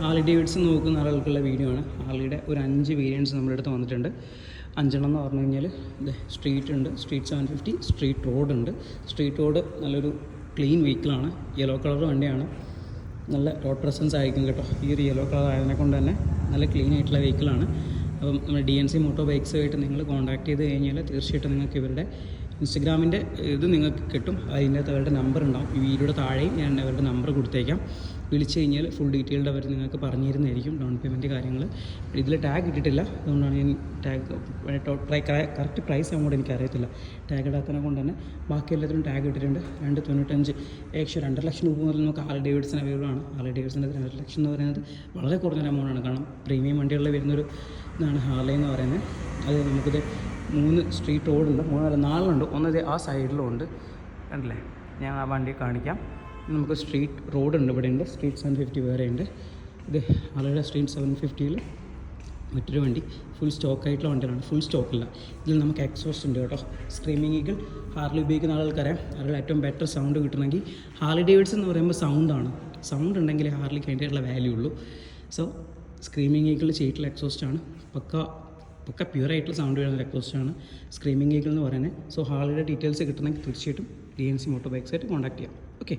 Harley Davidson നോക്കുന്ന ആളുകൾക്കുള്ള video ആണ്. ഹാർലിയുടെ ഒരു 5 വേരിയൻറ്റ്സ് നമ്മുടെ അടുത്ത് വന്നിട്ടുണ്ട്. 5 എന്ന് പറഞ്ഞു കഴിഞ്ഞാൽ സ്ട്രീറ്റ് ഉണ്ട്, സ്ട്രീറ്റ് 750, സ്ട്രീറ്റ് റോഡ് ഉണ്ട്. സ്ട്രീറ്റ് റോഡ് നല്ലൊരു ക്ലീൻ വെഹിക്കിളാണ്, യെല്ലോ കളർ വണ്ടിയാണ്, നല്ല റോഡ് പ്രസൻസ് ആയിരിക്കും കേട്ടോ. ഈ ഒരു യെല്ലോ കളർ ആയതിനെ കൊണ്ട് തന്നെ നല്ല ക്ലീൻ ആയിട്ടുള്ള വെഹിക്കിളാണ്. അപ്പം നമ്മുടെ DNC മോട്ടോ ബൈക്സുമായിട്ട് നിങ്ങൾ കോൺടാക്ട് ചെയ്ത് കഴിഞ്ഞാൽ തീർച്ചയായിട്ടും നിങ്ങൾക്ക് ഇവരുടെ ഇൻസ്റ്റഗ്രാമിൻ്റെ ഇത് നിങ്ങൾക്ക് കിട്ടും. അതിൻ്റെ അകത്ത് അവരുടെ നമ്പർ ഉണ്ടാവും. ഈ വീഡിയോയുടെ താഴെയും ഞാൻ അവരുടെ നമ്പർ കൊടുത്തേക്കാം. വിളിച്ച് കഴിഞ്ഞാൽ ഫുൾ ഡീറ്റെയിൽഡ് അവർ നിങ്ങൾക്ക് പറഞ്ഞു തരുന്നതായിരിക്കും, ഡൗൺ പേയ്മെൻറ്റ് കാര്യങ്ങൾ. ഇതിൽ ടാഗ് ഇട്ടിട്ടില്ല, അതുകൊണ്ടാണ് ഞാൻ കറക്റ്റ് പ്രൈസ് അങ്ങോട്ട് എനിക്കറിയത്തില്ല. ടാഗ് ഇടാത്തതിനെ കൊണ്ട് തന്നെ ബാക്കി എല്ലാത്തിനും ടാഗ് ഇട്ടിട്ടുണ്ട്. 295 ഏകദേശം 2 ലക്ഷം രൂപ മുതൽ നമുക്ക് ഹാർലി ഡേവിഡ്സൺ അവൈലബിൾ ആണ്. ഹാർലി ഡേവിഡ്സൻ്റെ 2 ലക്ഷം എന്ന് പറയുന്നത് വളരെ കുറഞ്ഞൊരു എമൗണ്ടാണ്. കാരണം പ്രീമിയം വണ്ടികളിൽ വരുന്നൊരു ഇതാണ് ഹാർലി എന്ന് പറയുന്നത്. അത് നമുക്കിത് 3 സ്ട്രീറ്റ് റോഡുണ്ട്, 4 ഉണ്ട്. ഒന്നത് ആ സൈഡിലും ഉണ്ട്, കണ്ടില്ലേ? ഞാൻ ആ വണ്ടി കാണിക്കാം. നമുക്ക് സ്ട്രീറ്റ് റോഡുണ്ട്, ഇവിടെ ഉണ്ട്. സ്ട്രീറ്റ് 750 വേറെ ഉണ്ട്. ഇത് ആളുടെ സ്ട്രീറ്റ് 750യിൽ മറ്റൊരു വണ്ടി ഫുൾ സ്റ്റോക്കായിട്ടുള്ള വണ്ടികളാണ്. ഫുൾ സ്റ്റോക്കില്ല. ഇതിൽ നമുക്ക് എക്സോസ്റ്റ് ഉണ്ട് കേട്ടോ. സ്ക്രീമിംഗ് ഈഗിൾ ഹാർലി ഉപയോഗിക്കുന്ന ആൾക്കറിയാം, അതിൽ ഏറ്റവും ബെറ്റർ സൗണ്ട് കിട്ടണമെങ്കിൽ ഹാർലി ഡേവിഡ്സൺ എന്ന് പറയുമ്പോൾ സൗണ്ടാണ്. സൗണ്ട് ഉണ്ടെങ്കിൽ ഹാർലിക്ക് അതിൻ്റെയുള്ള വാല്യൂ ഉള്ളൂ. സോ സ്ക്രീമിംഗ് ഈഗിൾ ചെയ്തിട്ടുള്ള എക്സോസ്റ്റാണ്, പക്ക പ്യുവറായിട്ടുള്ള സൗണ്ട് വരുന്ന എക്സോസ്റ്റാണ് സ്ക്രീമിംഗ് ഈഗിൾ എന്ന് പറയുന്നത്. സോ ഹാർലിയുടെ ഡീറ്റെയിൽസ് കിട്ടണമെങ്കിൽ തീർച്ചയായിട്ടും DNC മോട്ടോ ബൈക്സായിട്ട് കോൺടാക്ട് ചെയ്യാം. ഓക്കെ.